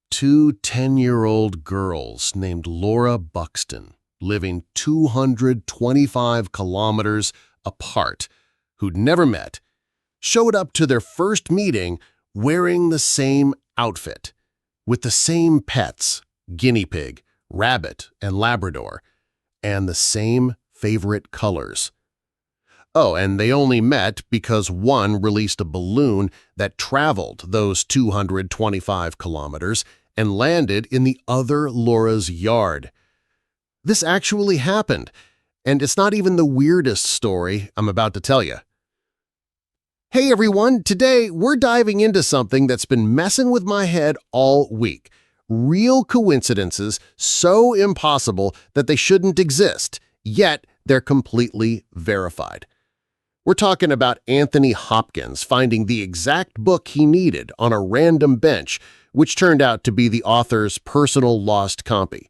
Two 10-year-old girls named Laura Buxton, living 225 kilometers apart, who'd never met, showed up to their first meeting wearing the same outfit, with the same pets, guinea pig, rabbit, and Labrador, and the same favorite colors. Oh, and they only met because one released a balloon that traveled those 225 kilometers and landed in the other Laura's yard. This actually happened, and it's not even the weirdest story I'm about to tell you. Hey everyone, today we're diving into something that's been messing with my head all week. Real coincidences so impossible that they shouldn't exist, yet they're completely verified. We're talking about Anthony Hopkins finding the exact book he needed on a random bench, which turned out to be the author's personal lost copy.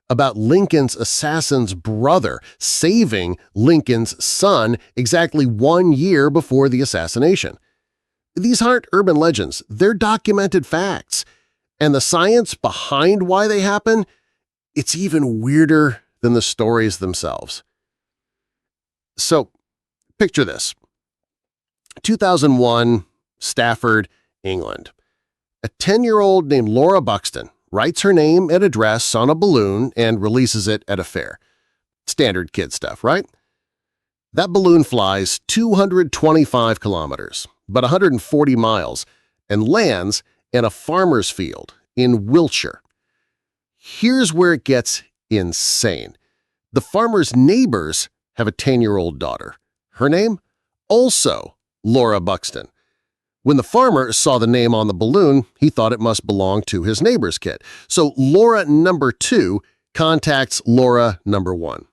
About Lincoln's assassin's brother saving Lincoln's son exactly 1 year before the assassination. These aren't urban legends, they're documented facts. And the science behind why they happen, it's even weirder than the stories themselves. So, picture this. 2001, Stafford, England. A 10-year-old named Laura Buxton writes her name and address on a balloon and releases it at a fair. Standard kid stuff, right? That balloon flies 225 kilometers, but 140 miles, and lands in a farmer's field in Wiltshire. Here's where it gets insane. The farmer's neighbors have a 10-year-old daughter. Her name? Also Laura Buxton. When the farmer saw the name on the balloon, he thought it must belong to his neighbor's kid. So Laura number 2 contacts Laura number 1.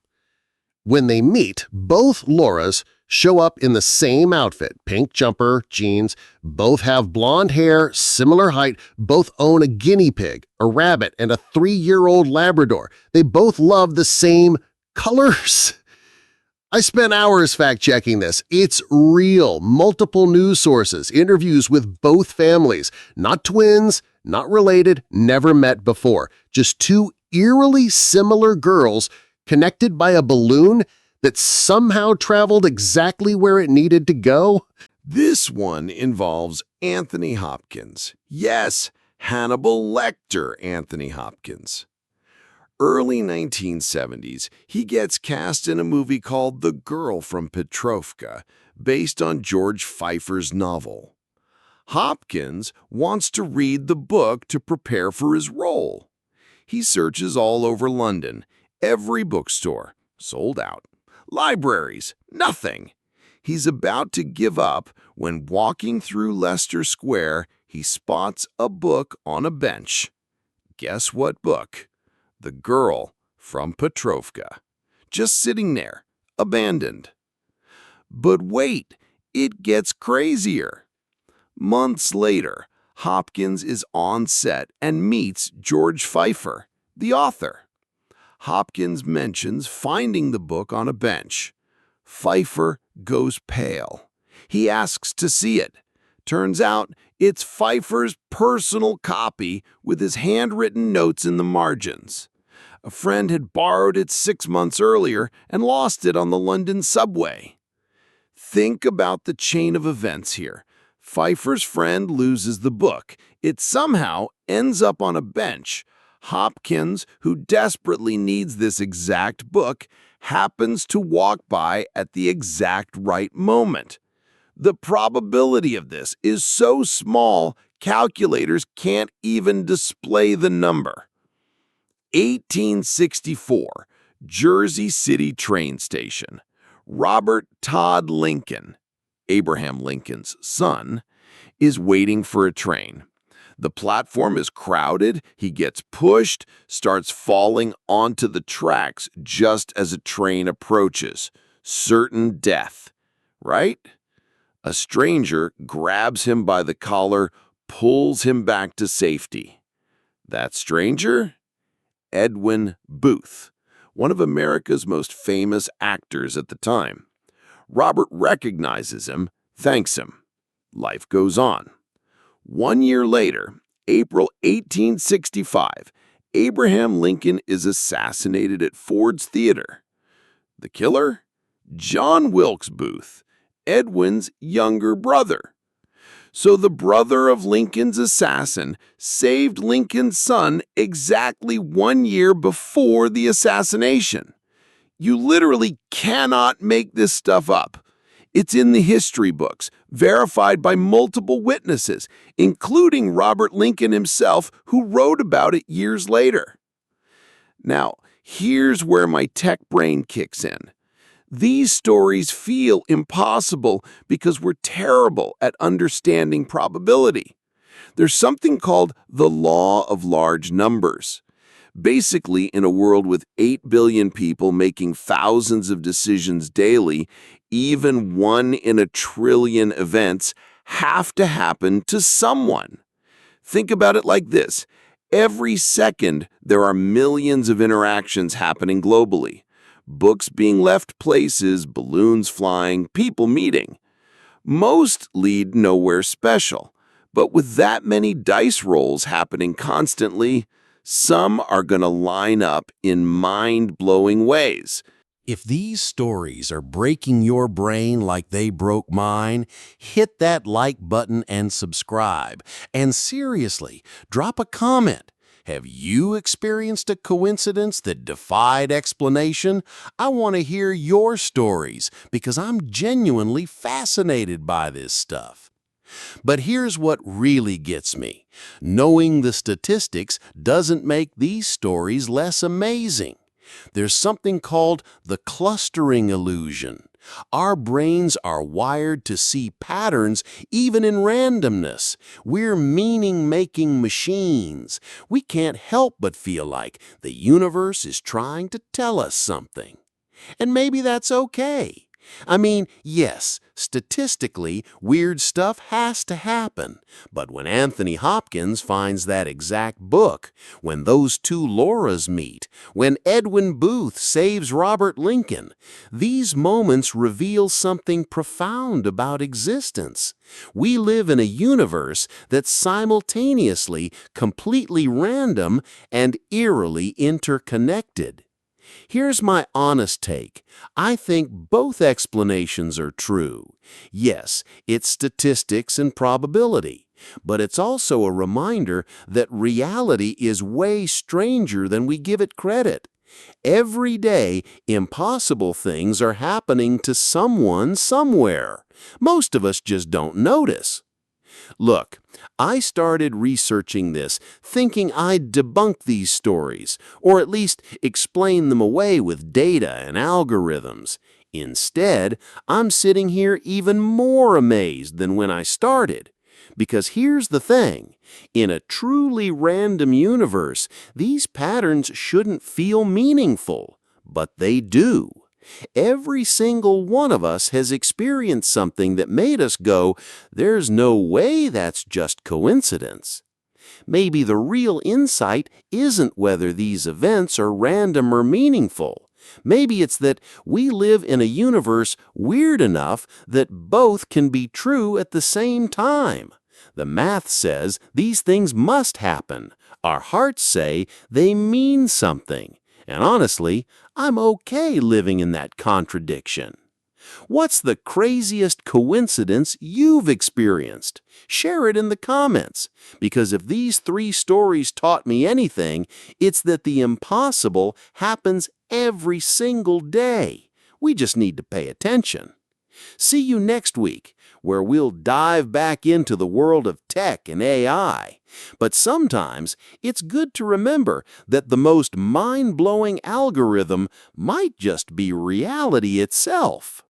When they meet, both Lauras show up in the same outfit, pink jumper, jeans, both have blonde hair, similar height, both own a guinea pig, a rabbit, and a 3-year-old Labrador. They both love the same colors. I spent hours fact-checking this. It's real. Multiple news sources, interviews with both families. Not twins, not related, never met before. Just two eerily similar girls connected by a balloon that somehow traveled exactly where it needed to go. This one involves Anthony Hopkins. Yes, Hannibal Lecter Anthony Hopkins. Early 1970s, he gets cast in a movie called The Girl from Petrovka, based on George Pfeiffer's novel. Hopkins wants to read the book to prepare for his role. He searches all over London, every bookstore, sold out. Libraries, nothing. He's about to give up when walking through Leicester Square, he spots a book on a bench. Guess what book? The Girl from Petrovka, just sitting there, abandoned. But wait, it gets crazier. Months later, Hopkins is on set and meets George Pfeiffer, the author. Hopkins mentions finding the book on a bench. Pfeiffer goes pale. He asks to see it. Turns out it's Pfeiffer's personal copy with his handwritten notes in the margins. A friend had borrowed it 6 months earlier and lost it on the London subway. Think about the chain of events here. Pfeiffer's friend loses the book. It somehow ends up on a bench. Hopkins, who desperately needs this exact book, happens to walk by at the exact right moment. The probability of this is so small, calculators can't even display the number. 1864, Jersey City train station. Robert Todd Lincoln, Abraham Lincoln's son, is waiting for a train. The platform is crowded, he gets pushed, starts falling onto the tracks just as a train approaches. Certain death, right? A stranger grabs him by the collar, pulls him back to safety. That stranger? Edwin Booth, one of America's most famous actors at the time. Robert recognizes him, thanks him. Life goes on. 1 year later, April 1865, Abraham Lincoln is assassinated at Ford's Theater. The killer? John Wilkes Booth, Edwin's younger brother. So the brother of Lincoln's assassin saved Lincoln's son exactly 1 year before the assassination. You literally cannot make this stuff up. It's in the history books, verified by multiple witnesses, including Robert Lincoln himself, who wrote about it years later. Now, here's where my tech brain kicks in. These stories feel impossible because we're terrible at understanding probability. There's something called the law of large numbers. Basically, in a world with 8 billion people making thousands of decisions daily, even 1 in a trillion events have to happen to someone. Think about it like this. Every second, there are millions of interactions happening globally. Books being left places, balloons flying, people meeting. Most lead nowhere special, but with that many dice rolls happening constantly, some are going to line up in mind-blowing ways. If these stories are breaking your brain like they broke mine, hit that like button and subscribe. And seriously, drop a comment. Have you experienced a coincidence that defied explanation? I want to hear your stories because I'm genuinely fascinated by this stuff. But here's what really gets me. Knowing the statistics doesn't make these stories less amazing. There's something called the clustering illusion. Our brains are wired to see patterns even in randomness. We're meaning-making machines. We can't help but feel like the universe is trying to tell us something. And maybe that's okay. I mean, yes, statistically, weird stuff has to happen. But when Anthony Hopkins finds that exact book, when those two Lauras meet, when Edwin Booth saves Robert Lincoln, these moments reveal something profound about existence. We live in a universe that's simultaneously completely random and eerily interconnected. Here's my honest take. I think both explanations are true. Yes, it's statistics and probability, but it's also a reminder that reality is way stranger than we give it credit. Every day, impossible things are happening to someone somewhere. Most of us just don't notice. Look, I started researching this thinking I'd debunk these stories, or at least explain them away with data and algorithms. Instead, I'm sitting here even more amazed than when I started. Because here's the thing, in a truly random universe, these patterns shouldn't feel meaningful, but they do. Every single one of us has experienced something that made us go, there's no way that's just coincidence. Maybe the real insight isn't whether these events are random or meaningful. Maybe it's that we live in a universe weird enough that both can be true at the same time. The math says these things must happen. Our hearts say they mean something. And honestly, I'm okay living in that contradiction. What's the craziest coincidence you've experienced? Share it in the comments, because if these 3 stories taught me anything, it's that the impossible happens every single day. We just need to pay attention. See you next week, where we'll dive back into the world of tech and AI. But sometimes it's good to remember that the most mind-blowing algorithm might just be reality itself.